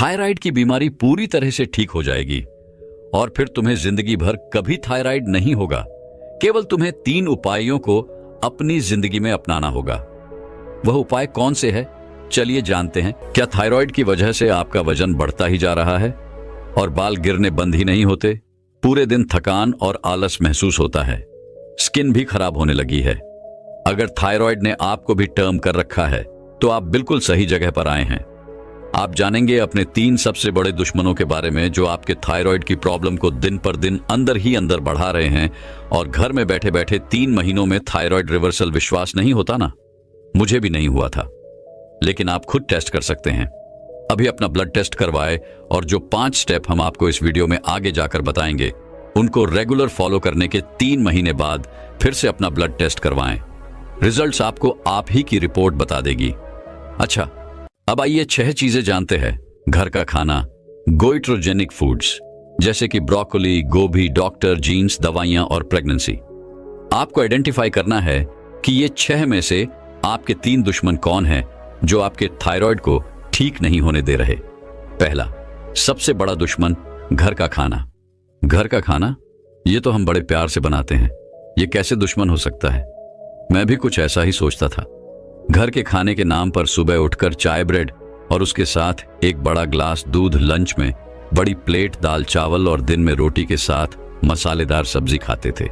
Thyroid की बीमारी पूरी तरह से ठीक हो जाएगी और फिर तुम्हें जिंदगी भर कभी थायराइड नहीं होगा। केवल तुम्हें 3 उपायों को अपनी जिंदगी में अपनाना होगा। वह उपाय कौन से है, चलिए जानते हैं। क्या थायराइड की वजह से आपका वजन बढ़ता ही जा रहा है और बाल गिरने बंद ही नहीं होते? पूरे दिन थकान और आलस महसूस होता है, स्किन भी खराब होने लगी है। अगर थायराइड ने आपको भी टर्म कर रखा है तो आप बिल्कुल सही जगह पर आए हैं। आप जानेंगे अपने 3 सबसे बड़े दुश्मनों के बारे में जो आपके थायराइड की प्रॉब्लम को दिन पर दिन अंदर ही अंदर बढ़ा रहे हैं। और घर में बैठे बैठे 3 महीनों में थायराइड रिवर्सल विश्वास नहीं होता ना? मुझे भी नहीं हुआ था, लेकिन आप खुद टेस्ट कर सकते हैं। अभी अपना ब्लड टेस्ट करवाएं और जो 5 स्टेप हम आपको इस वीडियो में आगे जाकर बताएंगे, उनको रेगुलर फॉलो करने के 3 महीने बाद फिर से अपना ब्लड टेस्ट करवाएं। रिजल्ट्स आपको आप ही की रिपोर्ट बता देगी। अच्छा, अब आइए 6 चीजें जानते हैं। घर का खाना, गोइट्रोजेनिक फूड्स जैसे कि ब्रोकोली, गोभी, डॉक्टर, जीन्स, दवाइयां और प्रेगनेंसी। आपको आइडेंटिफाई करना है कि ये 6 में से आपके 3 दुश्मन कौन हैं जो आपके थायराइड को ठीक नहीं होने दे रहे। पहला, सबसे बड़ा दुश्मन, घर का खाना। घर का खाना, ये तो हम बड़े प्यार से बनाते हैं, ये कैसे दुश्मन हो सकता है? मैं भी कुछ ऐसा ही सोचता था। घर के खाने के नाम पर सुबह उठकर चाय ब्रेड और उसके साथ एक बड़ा ग्लास दूध, लंच में बड़ी प्लेट दाल चावल और दिन में रोटी के साथ मसालेदार सब्जी खाते थे।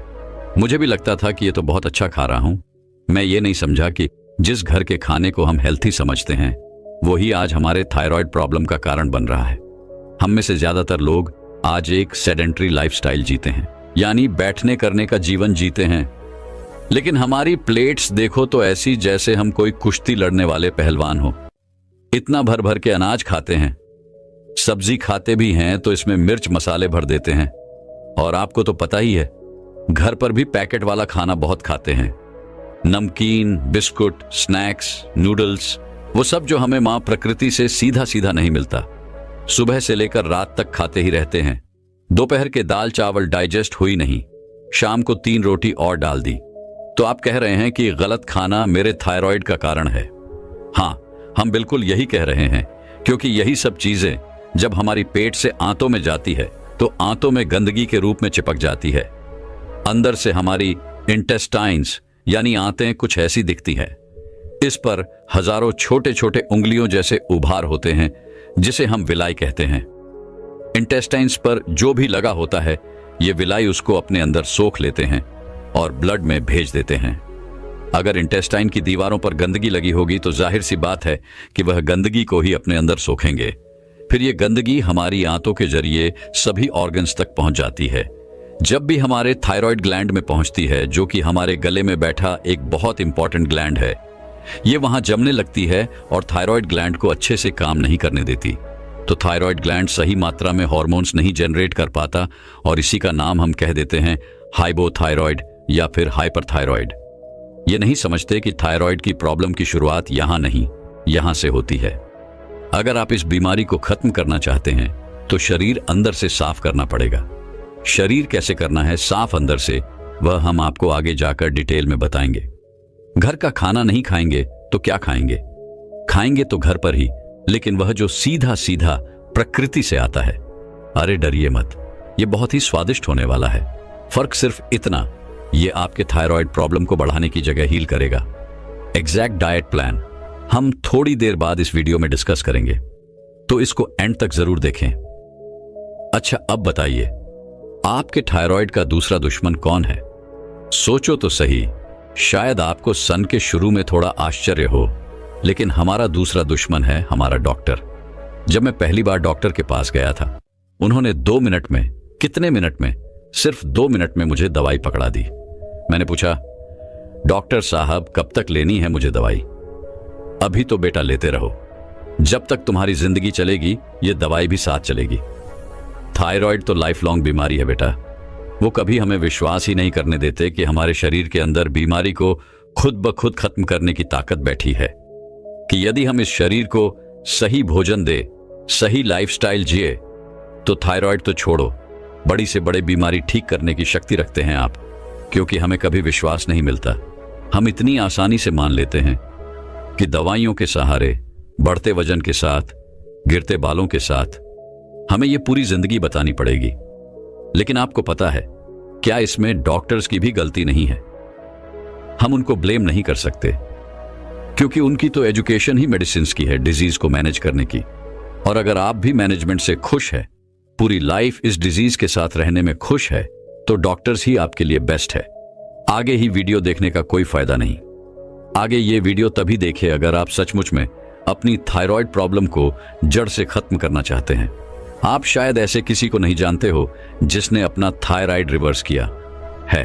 मुझे भी लगता था कि ये तो बहुत अच्छा खा रहा हूं। मैं ये नहीं समझा कि जिस घर के खाने को हम हेल्थी समझते हैं वही आज हमारे थायराइड प्रॉब्लम का कारण बन रहा है। हम में से ज्यादातर लोग आज एक सेडेंटरी लाइफस्टाइल जीते हैं, यानी बैठने करने का जीवन जीते हैं। लेकिन हमारी प्लेट्स देखो तो ऐसी जैसे हम कोई कुश्ती लड़ने वाले पहलवान हो। इतना भर भर के अनाज खाते हैं, सब्जी खाते भी हैं तो इसमें मिर्च मसाले भर देते हैं। और आपको तो पता ही है, घर पर भी पैकेट वाला खाना बहुत खाते हैं। नमकीन, बिस्कुट, स्नैक्स, नूडल्स, वो सब जो हमें मां प्रकृति से सीधा सीधा नहीं मिलता। सुबह से लेकर रात तक खाते ही रहते हैं। दोपहर के दाल चावल डाइजेस्ट हुई नहीं, शाम को 3 रोटी और डाल दी। तो आप कह रहे हैं कि गलत खाना मेरे थायराइड का कारण है। हाँ, हम बिल्कुल यही कह रहे हैं, क्योंकि यही सब चीजें जब हमारी पेट से आंतों में जाती है तो आंतों में गंदगी के रूप में चिपक जाती है। अंदर से हमारी इंटेस्टाइन्स यानी आंतें कुछ ऐसी दिखती है। इस पर हजारों छोटे छोटे उंगलियों जैसे उभार होते हैं जिसे हम विलाई कहते हैं। इंटेस्टाइन्स पर जो भी लगा होता है ये विलाई उसको अपने अंदर सोख लेते हैं और ब्लड में भेज देते हैं। अगर इंटेस्टाइन की दीवारों पर गंदगी लगी होगी तो जाहिर सी बात है कि वह गंदगी को ही अपने अंदर सोखेंगे। फिर ये गंदगी हमारी आंतों के जरिए सभी ऑर्गन्स तक पहुंच जाती है। जब भी हमारे थायराइड ग्लैंड में पहुंचती है, जो कि हमारे गले में बैठा एक बहुत इंपॉर्टेंट ग्लैंड है, ये वहां जमने लगती है और थायराइड ग्लैंड को अच्छे से काम नहीं करने देती। तो थायराइड ग्लैंड सही मात्रा में हार्मोन्स नहीं जनरेट कर पाता और इसी का नाम हम कह देते हैं हाइपोथायराइड या फिर हाइपरथायराइड। ये नहीं समझते कि थायराइड की प्रॉब्लम की शुरुआत यहां नहीं, यहां से होती है। अगर आप इस बीमारी को खत्म करना चाहते हैं तो शरीर अंदर से साफ करना पड़ेगा। शरीर कैसे करना है साफ अंदर से, वह हम आपको आगे जाकर डिटेल में बताएंगे। घर का खाना नहीं खाएंगे तो क्या खाएंगे? खाएंगे तो घर पर ही, लेकिन वह जो सीधा सीधा प्रकृति से आता है। अरे डरिए मत, ये बहुत ही स्वादिष्ट होने वाला है। फर्क सिर्फ इतना, ये आपके थायराइड प्रॉब्लम को बढ़ाने की जगह हील करेगा। एग्जैक्ट डाइट प्लान हम थोड़ी देर बाद इस वीडियो में डिस्कस करेंगे, तो इसको एंड तक जरूर देखें। अच्छा, अब बताइए आपके थायराइड का दूसरा दुश्मन कौन है? सोचो तो सही। शायद आपको सन के शुरू में थोड़ा आश्चर्य हो, लेकिन हमारा दूसरा दुश्मन है हमारा डॉक्टर। जब मैं पहली बार डॉक्टर के पास गया था, उन्होंने 2 मिनट में, कितने मिनट में? सिर्फ 2 मिनट में मुझे दवाई पकड़ा दी। मैंने पूछा, डॉक्टर साहब कब तक लेनी है मुझे दवाई? अभी तो बेटा लेते रहो, जब तक तुम्हारी जिंदगी चलेगी ये दवाई भी साथ चलेगी। थायराइड तो लाइफ लॉन्ग बीमारी है बेटा। वो कभी हमें विश्वास ही नहीं करने देते कि हमारे शरीर के अंदर बीमारी को खुद ब खुद खत्म करने की ताकत बैठी है, कि यदि हम इस शरीर को सही भोजन दे, सही लाइफस्टाइल जिए, तो थायराइड तो छोड़ो, बड़ी से बड़ी बीमारी ठीक करने की शक्ति रखते हैं आप। क्योंकि हमें कभी विश्वास नहीं मिलता। हम इतनी आसानी से मान लेते हैं कि दवाइयों के सहारे, बढ़ते वजन के साथ गिरते बालों के साथ हमें यह पूरी जिंदगी बतानी पड़ेगी। लेकिन आपको पता है क्या इसमें डॉक्टर्स की भी गलती नहीं है? हम उनको ब्लेम नहीं कर सकते क्योंकि उनकी तो एजुकेशन ही मेडिसिन की है, डिजीज को मैनेज करने की। और अगर आप भी मैनेजमेंट से खुश है, पूरी लाइफ इस डिजीज के साथ रहने में खुश है, तो डॉक्टर्स ही आपके लिए बेस्ट है। आगे ही वीडियो देखने का कोई फायदा नहीं। आगे ये वीडियो तभी देखें अगर आप सचमुच में अपनी थायराइड प्रॉब्लम को जड़ से खत्म करना चाहते हैं। आप शायद ऐसे किसी को नहीं जानते हो जिसने अपना थायराइड रिवर्स किया है।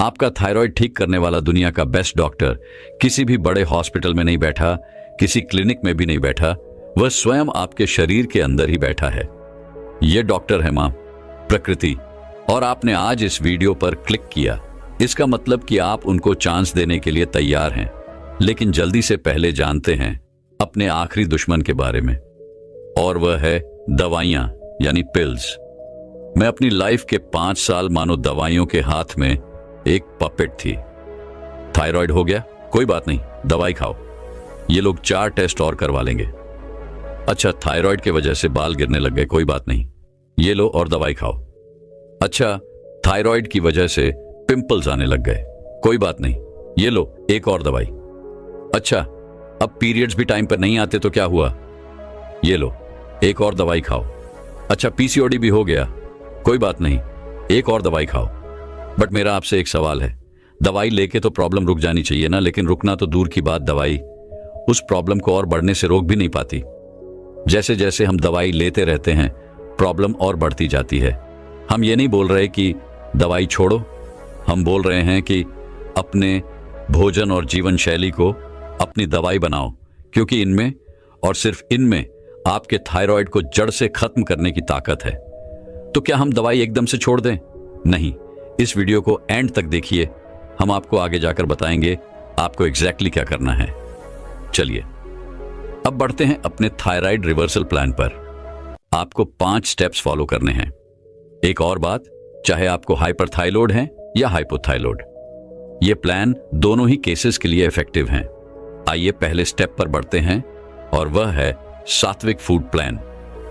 आपका थायराइड ठीक करने वाला दुनिया का बेस्ट डॉक्टर किसी भी बड़े हॉस्पिटल में नहीं बैठा, किसी क्लिनिक में भी नहीं बैठा, वह स्वयं आपके शरीर के अंदर ही बैठा है। यह डॉक्टर है मां प्रकृति। और आपने आज इस वीडियो पर क्लिक किया, इसका मतलब कि आप उनको चांस देने के लिए तैयार हैं। लेकिन जल्दी से पहले जानते हैं अपने आखिरी दुश्मन के बारे में, और वह है दवाइयां यानी पिल्स। मैं अपनी लाइफ के 5 साल मानो दवाइयों के हाथ में एक पपेट थी। थायराइड हो गया, कोई बात नहीं, दवाई खाओ। ये लोग 4 टेस्ट और करवा लेंगे। अच्छा, थायराइड की वजह से बाल गिरने लग गए, कोई बात नहीं, ये लो और दवाई खाओ। अच्छा, थायराइड की वजह से पिंपल्स आने लग गए, कोई बात नहीं, ये लो एक और दवाई। अच्छा, अब पीरियड्स भी टाइम पर नहीं आते तो क्या हुआ? ये लो एक और दवाई खाओ। अच्छा, पीसीओडी भी हो गया, कोई बात नहीं, एक और दवाई खाओ। बट मेरा आपसे एक सवाल है, दवाई लेके तो प्रॉब्लम रुक जानी चाहिए ना, लेकिन रुकना तो दूर की बात, दवाई उस प्रॉब्लम को और बढ़ने से रोक भी नहीं पाती। जैसे जैसे हम दवाई लेते रहते हैं प्रॉब्लम और बढ़ती जाती है। हम ये नहीं बोल रहे कि दवाई छोड़ो, हम बोल रहे हैं कि अपने भोजन और जीवन शैली को अपनी दवाई बनाओ, क्योंकि इनमें और सिर्फ इनमें आपके थायराइड को जड़ से खत्म करने की ताकत है। तो क्या हम दवाई एकदम से छोड़ दें? नहीं, इस वीडियो को एंड तक देखिए, हम आपको आगे जाकर बताएंगे आपको एग्जैक्टली क्या करना है। चलिए अब बढ़ते हैं अपने थायराइड रिवर्सल प्लान पर। आपको 5 स्टेप्स फॉलो करने हैं। एक और बात, चाहे आपको हाइपरथाइरॉइड है या हाइपोथाइरॉइड, यह प्लान दोनों ही केसेस के लिए इफेक्टिव हैं। आइए पहले स्टेप पर बढ़ते हैं, और वह है सात्विक फूड प्लान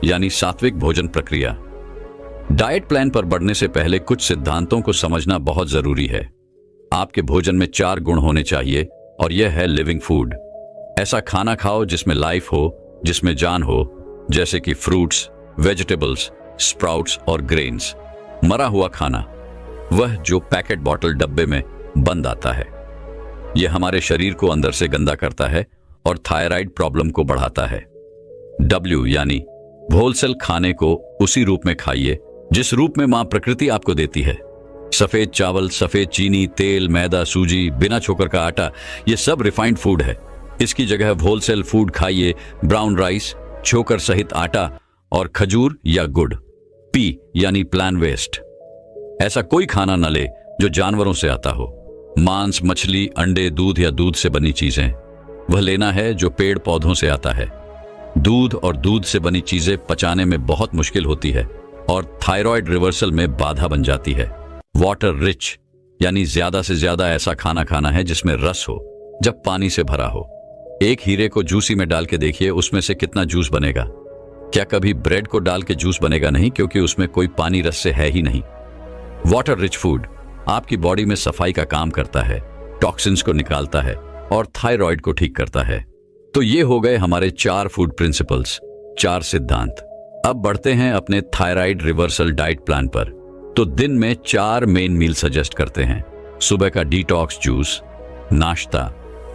यानी सात्विक भोजन प्रक्रिया। डाइट प्लान पर बढ़ने से पहले कुछ सिद्धांतों को समझना बहुत जरूरी है। आपके भोजन में 4 गुण होने चाहिए, और यह है लिविंग फूड। ऐसा खाना खाओ जिसमें लाइफ हो, जिसमें जान हो, जैसे कि फ्रूट्स, वेजिटेबल्स, स्प्राउट्स और ग्रेन्स। मरा हुआ खाना, वह जो पैकेट बॉटल डब्बे में बंद आता है, यह हमारे शरीर को अंदर से गंदा करता है और थायराइड प्रॉब्लम को बढ़ाता है। W यानी होलसेल खाने को उसी रूप में खाइए जिस रूप में मां प्रकृति आपको देती है। सफेद चावल, सफेद चीनी, तेल, मैदा, सूजी, बिना छोकर का आटा, यह सब रिफाइंड फूड है। इसकी जगह होलसेल फूड खाइए, ब्राउन राइस, छोकर सहित आटा और खजूर या गुड़। P यानी प्लान वेस्ट, ऐसा कोई खाना न ले जो जानवरों से आता हो। मांस, मछली, अंडे, दूध या दूध से बनी चीजें वह लेना है जो पेड़ पौधों से आता है। दूध और दूध से बनी चीजें पचाने में बहुत मुश्किल होती है और थायराइड रिवर्सल में बाधा बन जाती है। वाटर रिच यानी ज्यादा से ज्यादा ऐसा खाना खाना है जिसमें रस हो, जब पानी से भरा हो। एक हीरे को जूसी में डाल के देखिए, उसमें से कितना जूस बनेगा। क्या कभी ब्रेड को डाल के जूस बनेगा? नहीं, क्योंकि उसमें कोई पानी रस से है ही नहीं। वाटर रिच फूड आपकी बॉडी में सफाई का काम करता है, टॉक्सिन्स को निकालता है और थायराइड को ठीक करता है। तो ये हो गए हमारे 4 फूड प्रिंसिपल्स, 4 सिद्धांत। अब बढ़ते हैं अपने थायराइड रिवर्सल डाइट प्लान पर। तो दिन में 4 मेन मील सजेस्ट करते हैं। सुबह का डिटॉक्स जूस, नाश्ता,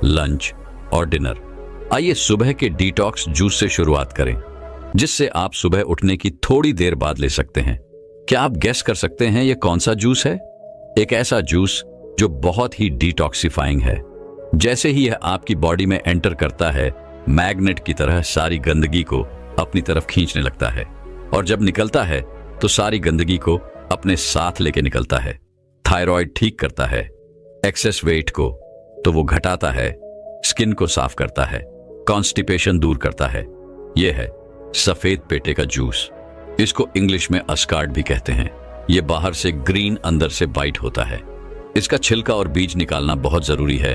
लंच और डिनर। आइए सुबह के डिटॉक्स जूस से शुरुआत करें, जिससे आप सुबह उठने की थोड़ी देर बाद ले सकते हैं। क्या आप गेस कर सकते हैं यह कौन सा जूस है? एक ऐसा जूस जो बहुत ही डिटॉक्सिफाइंग है। जैसे ही यह आपकी बॉडी में एंटर करता है, मैग्नेट की तरह सारी गंदगी को अपनी तरफ खींचने लगता है, और जब निकलता है तो सारी गंदगी को अपने साथ लेके निकलता है। थायराइड ठीक करता है, एक्सेस वेट को तो वो घटाता है, स्किन को साफ करता है, कॉन्स्टिपेशन दूर करता है। यह है सफेद पेटे का जूस। इसको इंग्लिश में अस्कार्ड भी कहते हैं। यह बाहर से ग्रीन, अंदर से वाइट होता है। इसका छिलका और बीज निकालना बहुत जरूरी है,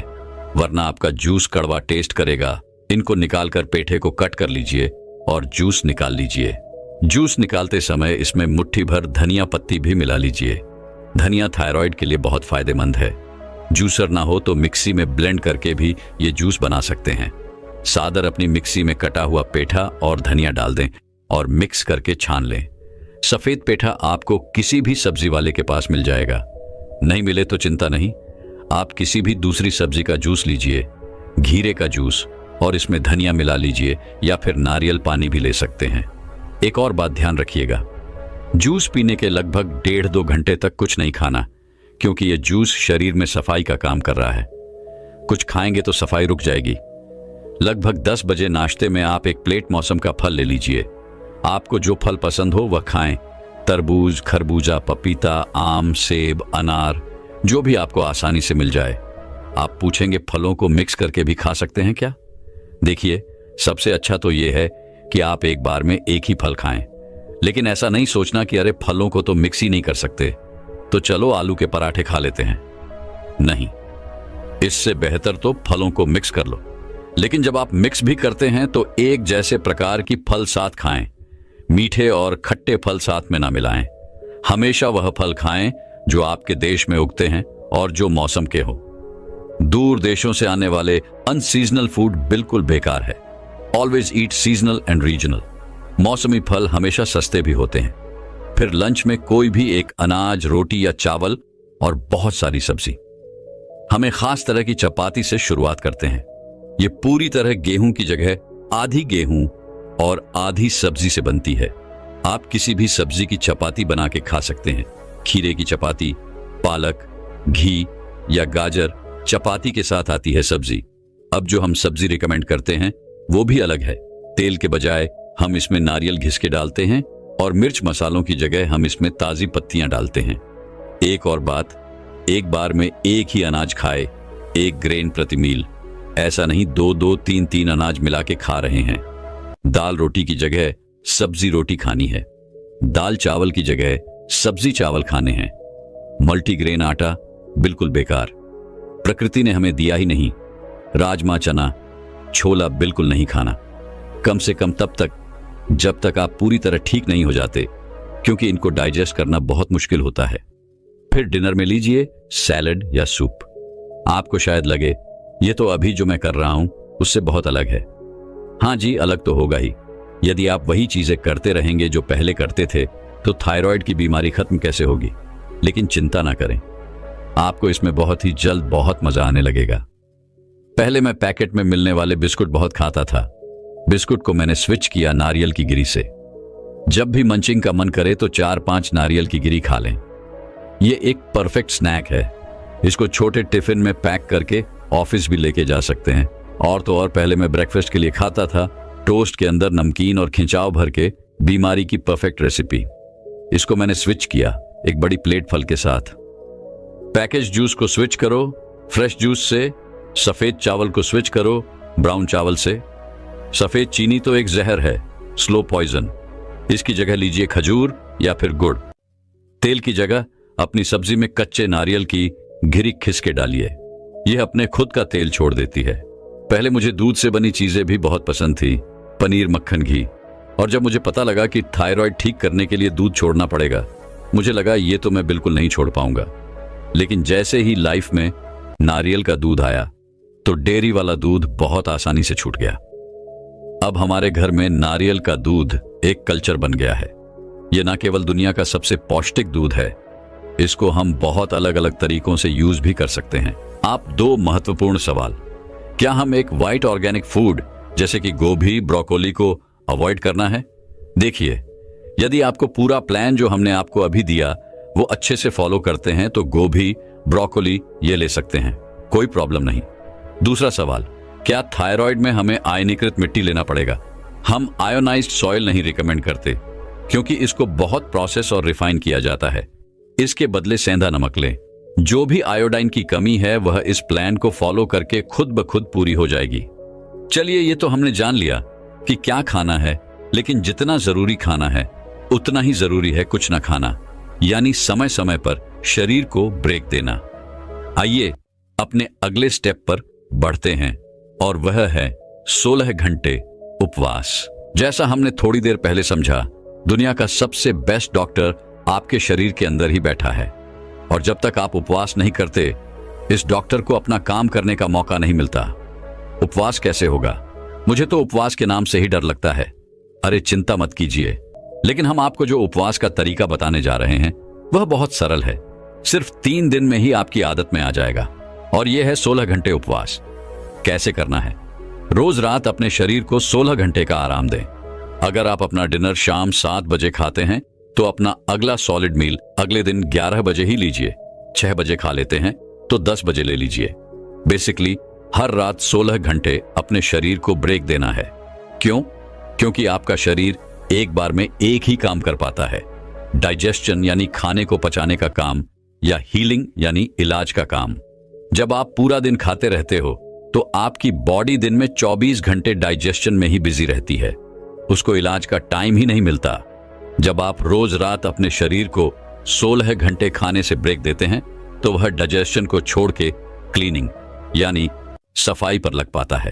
वरना आपका जूस कड़वा टेस्ट करेगा। इनको निकालकर पेठे को कट कर लीजिए और जूस निकाल लीजिए। जूस निकालते समय इसमें मुट्ठी भर धनिया पत्ती भी मिला लीजिए। धनिया थायराइड के लिए बहुत फायदेमंद है। जूसर ना हो तो मिक्सी में ब्लेंड करके भी ये जूस बना सकते हैं। सादर अपनी मिक्सी में कटा हुआ पेठा और धनिया डाल दें और मिक्स करके छान लें। सफेद पेठा आपको किसी भी सब्जी वाले के पास मिल जाएगा। नहीं मिले तो चिंता नहीं, आप किसी भी दूसरी सब्जी का जूस लीजिए, घीरे का जूस, और इसमें धनिया मिला लीजिए या फिर नारियल पानी भी ले सकते हैं। एक और बात ध्यान रखिएगा, जूस पीने के लगभग 1.5-2 घंटे तक कुछ नहीं खाना, क्योंकि यह जूस शरीर में सफाई का काम कर रहा है। कुछ खाएंगे तो सफाई रुक जाएगी। लगभग 10 बजे नाश्ते में आप एक प्लेट मौसम का फल ले लीजिए। आपको जो फल पसंद हो वह खाएं। तरबूज, खरबूजा, पपीता, आम, सेब, अनार, जो भी आपको आसानी से मिल जाए। आप पूछेंगे फलों को मिक्स करके भी खा सकते हैं क्या? देखिए, सबसे अच्छा तो यह है कि आप एक बार में एक ही फल खाएं, लेकिन ऐसा नहीं सोचना कि अरे फलों को तो मिक्स ही नहीं कर सकते, तो चलो आलू के पराठे खा लेते हैं। नहीं, इससे बेहतर तो फलों को मिक्स कर लो। लेकिन जब आप मिक्स भी करते हैं तो एक जैसे प्रकार की फल साथ खाएं। मीठे और खट्टे फल साथ में ना मिलाएं। हमेशा वह फल खाएं जो आपके देश में उगते हैं और जो मौसम के हो। दूर देशों से आने वाले अनसीजनल फूड बिल्कुल बेकार है। Always eat seasonal and regional. मौसमी फल हमेशा सस्ते भी होते हैं। फिर लंच में कोई भी एक अनाज, रोटी या चावल और बहुत सारी सब्जी। हमें खास तरह की चपाती से शुरुआत करते हैं। ये पूरी तरह गेहूं की जगह आधी गेहूं और आधी सब्जी से बनती है। आप किसी भी सब्जी की चपाती बना के खा सकते हैं। खीरे की चपाती, पालक, घी या गाजर चपाती के साथ आती है सब्जी। अब जो हम सब्जी रिकमेंड करते हैं वो भी अलग है। तेल के बजाय हम इसमें नारियल घिस के डालते हैं और मिर्च मसालों की जगह हम इसमें ताजी पत्तियां डालते हैं। एक और बात, एक बार में एक ही अनाज खाए, 1 ग्रेन प्रति मील। ऐसा नहीं 2-2, 3-3 अनाज मिला के खा रहे हैं। दाल रोटी की जगह सब्जी रोटी खानी है। दाल चावल की जगह सब्जी चावल खाने हैं। मल्टीग्रेन आटा बिल्कुल बेकार, प्रकृति ने हमें दिया ही नहीं। राजमा, चना, छोला बिल्कुल नहीं खाना, कम से कम तब तक जब तक आप पूरी तरह ठीक नहीं हो जाते, क्योंकि इनको डाइजेस्ट करना बहुत मुश्किल होता है। फिर डिनर में लीजिए सैलड या सूप। आपको शायद लगे ये तो अभी जो मैं कर रहा हूं उससे बहुत अलग है। हाँ जी, अलग तो होगा ही। यदि आप वही चीजें करते रहेंगे जो पहले करते थे तो थायराइड की बीमारी खत्म कैसे होगी? लेकिन चिंता ना करें, आपको इसमें बहुत ही जल्द बहुत मजा आने लगेगा। पहले मैं पैकेट में मिलने वाले बिस्कुट बहुत खाता था। बिस्कुट को मैंने स्विच किया नारियल की गिरी से। जब भी मंचिंग का मन करे तो 4-5 नारियल की गिरी खा लें। यह एक परफेक्ट स्नैक है। इसको छोटे टिफिन में पैक करके ऑफिस भी लेके जा सकते हैं। और तो और पहले मैं ब्रेकफास्ट के लिए खाता था टोस्ट के अंदर नमकीन और खिंचाव भर के। बीमारी की परफेक्ट रेसिपी। इसको मैंने स्विच किया एक बड़ी प्लेट फल के साथ। पैकेज जूस को स्विच करो फ्रेश जूस से, सफेद चावल को स्विच करो ब्राउन चावल से। सफेद चीनी तो एक जहर है, स्लो पॉइजन। इसकी जगह लीजिए खजूर या फिर गुड़। तेल की जगह अपनी सब्जी में कच्चे नारियल की गिरी खिसके डालिए। यह अपने खुद का तेल छोड़ देती है। पहले मुझे दूध से बनी चीजें भी बहुत पसंद थी, पनीर, मक्खन, घी। और जब मुझे पता लगा कि थायराइड ठीक करने के लिए दूध छोड़ना पड़ेगा, मुझे लगा ये तो मैं बिल्कुल नहीं छोड़ पाऊंगा। लेकिन जैसे ही लाइफ में नारियल का दूध आया तो डेयरी वाला दूध बहुत आसानी से छूट गया। अब हमारे घर में नारियल का दूध एक कल्चर बन गया है। यह न केवल दुनिया का सबसे पौष्टिक दूध है, इसको हम बहुत अलग अलग तरीकों से यूज भी कर सकते हैं। आप 2 महत्वपूर्ण सवाल, क्या हम एक व्हाइट ऑर्गेनिक फूड जैसे कि गोभी, ब्रोकोली को अवॉइड करना है? देखिए, यदि आपको पूरा प्लान जो हमने आपको अभी दिया वो अच्छे से फॉलो करते हैं तो गोभी, ब्रोकोली ये ले सकते हैं, कोई प्रॉब्लम नहीं। दूसरा सवाल, क्या थायराइड में हमें आयनीकृत मिट्टी लेना पड़ेगा? हम आयोनाइज्ड सॉइल नहीं रिकमेंड करते, क्योंकि इसको बहुत प्रोसेस और रिफाइन किया जाता है। इसके बदले सेंधा नमक लें। जो भी आयोडाइन की कमी है वह इस प्लान को फॉलो करके खुद ब खुद पूरी हो जाएगी। चलिए, ये तो हमने जान लिया कि क्या खाना है, लेकिन जितना जरूरी खाना है उतना ही जरूरी है कुछ ना खाना, यानी समय समय पर शरीर को ब्रेक देना। आइए अपने अगले स्टेप पर बढ़ते हैं और वह है 16 घंटे उपवास। जैसा हमने थोड़ी देर पहले समझा, दुनिया का सबसे बेस्ट डॉक्टर आपके शरीर के अंदर ही बैठा है, और जब तक आप उपवास नहीं करते, इस डॉक्टर को अपना काम करने का मौका नहीं मिलता। उपवास कैसे होगा? मुझे तो उपवास के नाम से ही डर लगता है। अरे चिंता मत कीजिए, लेकिन हम आपको जो उपवास का तरीका बताने जा रहे हैं वह बहुत सरल है। सिर्फ 3 दिन में ही आपकी आदत में आ जाएगा, और यह है 16 घंटे उपवास। कैसे करना है? रोज रात अपने शरीर को 16 घंटे का आराम दें। अगर आप अपना डिनर शाम 7 बजे खाते हैं तो अपना अगला सॉलिड मील अगले दिन 11 बजे ही लीजिए। 6 बजे खा लेते हैं तो 10 बजे ले लीजिए। बेसिकली हर रात 16 घंटे अपने शरीर को ब्रेक देना है। क्यों? क्योंकि आपका शरीर एक बार में एक ही काम कर पाता है, डाइजेशन यानी खाने को पचाने का काम, या हीलिंग यानी इलाज का काम। जब आप पूरा दिन खाते रहते हो तो आपकी बॉडी दिन में 24 घंटे डाइजेशन में ही बिजी रहती है, उसको इलाज का टाइम ही नहीं मिलता। जब आप रोज रात अपने शरीर को 16 घंटे खाने से ब्रेक देते हैं तो वह डाइजेशन को छोड़ के क्लीनिंग यानी सफाई पर लग पाता है।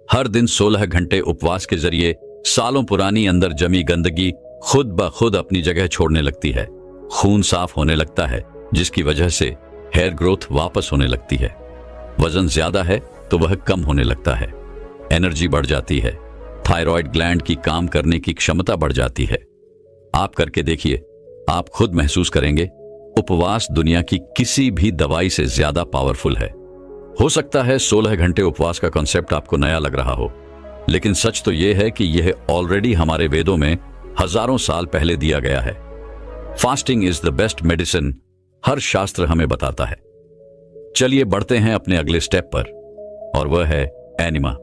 हर दिन 16 घंटे उपवास के जरिए सालों पुरानी अंदर जमी गंदगी खुद ब खुद अपनी जगह छोड़ने लगती है। खून साफ होने लगता है, जिसकी वजह से हेयर ग्रोथ वापस होने लगती है। वजन ज्यादा है तो वह कम होने लगता है। एनर्जी बढ़ जाती है। थायराइड ग्लैंड की काम करने की क्षमता बढ़ जाती है। आप करके देखिए, आप खुद महसूस करेंगे उपवास दुनिया की किसी भी दवाई से ज्यादा पावरफुल है। हो सकता है 16 घंटे उपवास का कॉन्सेप्ट आपको नया लग रहा हो, लेकिन सच तो यह है कि यह ऑलरेडी हमारे वेदों में हजारों साल पहले दिया गया है। Fasting is the best medicine, हर शास्त्र हमें बताता है। चलिए बढ़ते हैं अपने अगले स्टेप पर, और वह है एनिमा।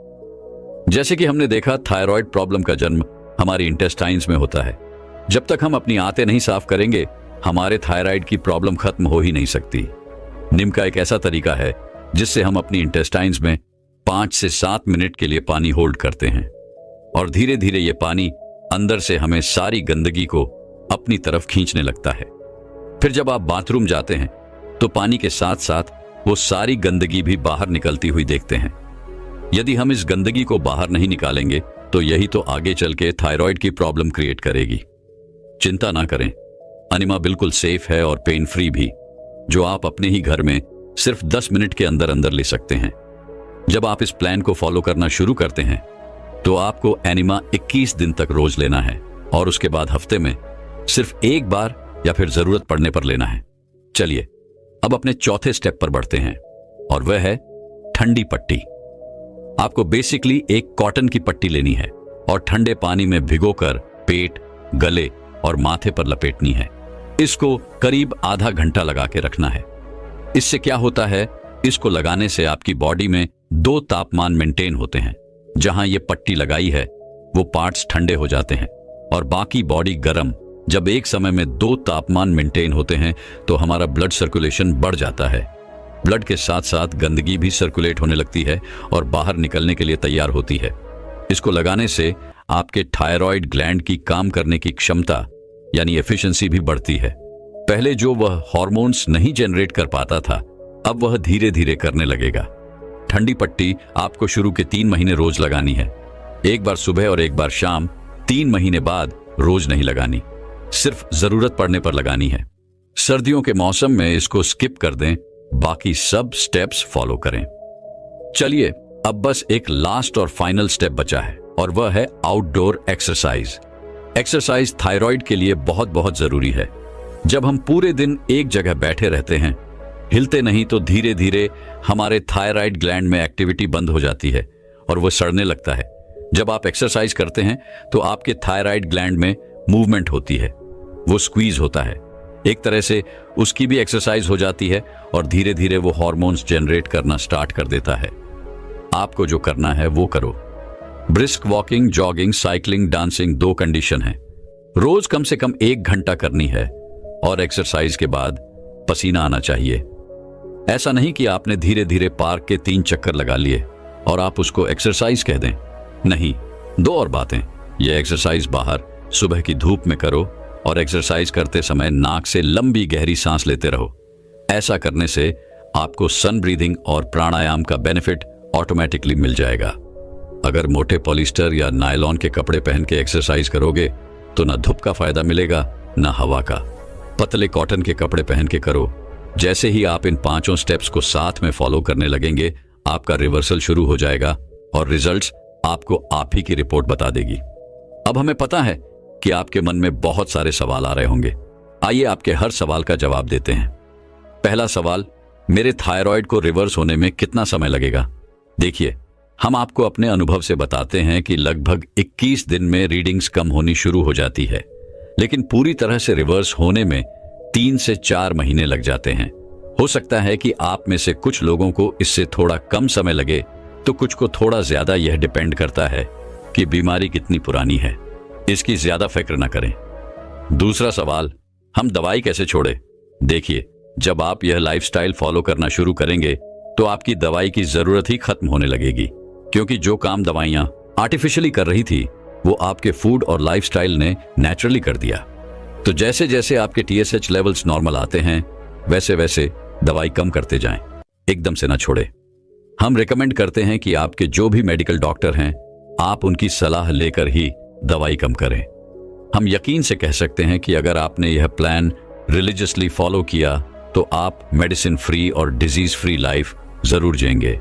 जैसे कि हमने देखा, थायराइड प्रॉब्लम का जन्म हमारी इंटेस्टाइन्स में होता है। जब तक हम अपनी आंतें नहीं साफ करेंगे, हमारे थायराइड की प्रॉब्लम खत्म हो ही नहीं सकती। नीम का एक ऐसा तरीका है जिससे हम अपनी इंटेस्टाइन्स में 5 से 7 मिनट के लिए पानी होल्ड करते हैं, और धीरे धीरे ये पानी अंदर से हमें सारी गंदगी को अपनी तरफ खींचने लगता है। फिर जब आप बाथरूम जाते हैं तो पानी के साथ साथ वो सारी गंदगी भी बाहर निकलती हुई देखते हैं। यदि हम इस गंदगी को बाहर नहीं निकालेंगे तो यही तो आगे चल के थायराइड की प्रॉब्लम क्रिएट करेगी। चिंता ना करें, एनिमा बिल्कुल सेफ है और पेन फ्री भी, जो आप अपने ही घर में सिर्फ 10 मिनट के अंदर अंदर ले सकते हैं। जब आप इस प्लान को फॉलो करना शुरू करते हैं तो आपको एनिमा 21 दिन तक रोज लेना है, और उसके बाद हफ्ते में सिर्फ एक बार या फिर जरूरत पड़ने पर लेना है। चलिए अब अपने चौथे स्टेप पर बढ़ते हैं, और वह है ठंडी पट्टी। आपको बेसिकली एक कॉटन की पट्टी लेनी है और ठंडे पानी में भिगोकर पेट, गले और माथे पर लपेटनी है। इसको करीब आधा घंटा लगा के रखना है। इससे क्या होता है, इसको लगाने से आपकी बॉडी में 2 तापमान मेंटेन होते हैं। जहां ये पट्टी लगाई है वो पार्ट्स ठंडे हो जाते हैं और बाकी बॉडी गर्म। जब एक समय में 2 तापमान मेंटेन होते हैं तो हमारा ब्लड सर्कुलेशन बढ़ जाता है। ब्लड के साथ साथ गंदगी भी सर्कुलेट होने लगती है और बाहर निकलने के लिए तैयार होती है। इसको लगाने से आपके थायराइड ग्लैंड की काम करने की क्षमता यानी एफिशिएंसी भी बढ़ती है। पहले जो वह हार्मोन्स नहीं जनरेट कर पाता था, अब वह धीरे धीरे करने लगेगा। ठंडी पट्टी आपको शुरू के 3 महीने रोज लगानी है, एक बार सुबह और एक बार शाम। 3 महीने बाद रोज नहीं लगानी, सिर्फ जरूरत पड़ने पर लगानी है। सर्दियों के मौसम में इसको स्किप कर दें, बाकी सब स्टेप्स फॉलो करें। चलिए अब बस एक लास्ट और फाइनल स्टेप बचा है, और वह है आउटडोर एक्सरसाइज। एक्सरसाइज थायराइड के लिए बहुत बहुत जरूरी है। जब हम पूरे दिन एक जगह बैठे रहते हैं, हिलते नहीं, तो धीरे धीरे हमारे थायराइड ग्लैंड में एक्टिविटी बंद हो जाती है और वह सड़ने लगता है। जब आप एक्सरसाइज करते हैं तो आपके थायराइड ग्लैंड में मूवमेंट होती है, वो स्क्वीज होता है। एक तरह से उसकी भी एक्सरसाइज हो जाती है और धीरे धीरे वो हार्मोन्स जनरेट करना स्टार्ट कर देता है। आपको जो करना है वो करो। Brisk walking, jogging, cycling, dancing 2 condition है। रोज कम से कम 1 घंटा करनी है और एक्सरसाइज के बाद पसीना आना चाहिए। ऐसा नहीं कि आपने धीरे धीरे पार्क के 3 चक्कर लगा लिए और आप उसको एक्सरसाइज कह दें। नहीं, 2 और बातें। यह एक्सरसाइज बाहर सुबह की धूप में करो और एक्सरसाइज करते समय नाक से लंबी गहरी सांस लेते रहो। ऐसा करने से आपको सन ब्रीदिंग और प्राणायाम का बेनिफिट ऑटोमेटिकली मिल जाएगा। अगर मोटे पॉलिस्टर या नायलॉन के कपड़े पहन के एक्सरसाइज करोगे तो ना धूप का फायदा मिलेगा ना हवा का। पतले कॉटन के कपड़े पहन के करो। जैसे ही आप इन 5 स्टेप्स को साथ में फॉलो करने लगेंगे, आपका रिवर्सल शुरू हो जाएगा और रिजल्ट्स आपको आप ही की रिपोर्ट बता देगी। अब हमें पता है कि आपके मन में बहुत सारे सवाल आ रहे होंगे। आइए आपके हर सवाल का जवाब देते हैं। पहला सवाल, मेरे थायराइड को रिवर्स होने में कितना समय लगेगा? देखिए, हम आपको अपने अनुभव से बताते हैं कि लगभग 21 दिन में रीडिंग्स कम होनी शुरू हो जाती है, लेकिन पूरी तरह से रिवर्स होने में 3 से 4 महीने लग जाते हैं। हो सकता है कि आप में से कुछ लोगों को इससे थोड़ा कम समय लगे तो कुछ को थोड़ा ज्यादा। यह डिपेंड करता है कि बीमारी कितनी पुरानी है। इसकी ज्यादा फिक्र न करें। दूसरा सवाल, हम दवाई कैसे छोड़े? देखिए, जब आप यह लाइफस्टाइल फॉलो करना शुरू करेंगे तो आपकी दवाई की जरूरत ही खत्म होने लगेगी, क्योंकि जो काम दवाइयां आर्टिफिशियली कर रही थी वो आपके फूड और लाइफस्टाइल ने नेचुरली कर दिया। तो जैसे जैसे आपके TSH लेवल्स नॉर्मल आते हैं, वैसे वैसे दवाई कम करते जाएं, एकदम से ना छोड़े। हम रिकमेंड करते हैं कि आपके जो भी मेडिकल डॉक्टर हैं, आप उनकी सलाह लेकर ही दवाई कम करें। हम यकीन से कह सकते हैं कि अगर आपने यह प्लान रिलीजियसली फॉलो किया तो आप मेडिसिन फ्री और डिजीज फ्री लाइफ जरूर जिएंगे।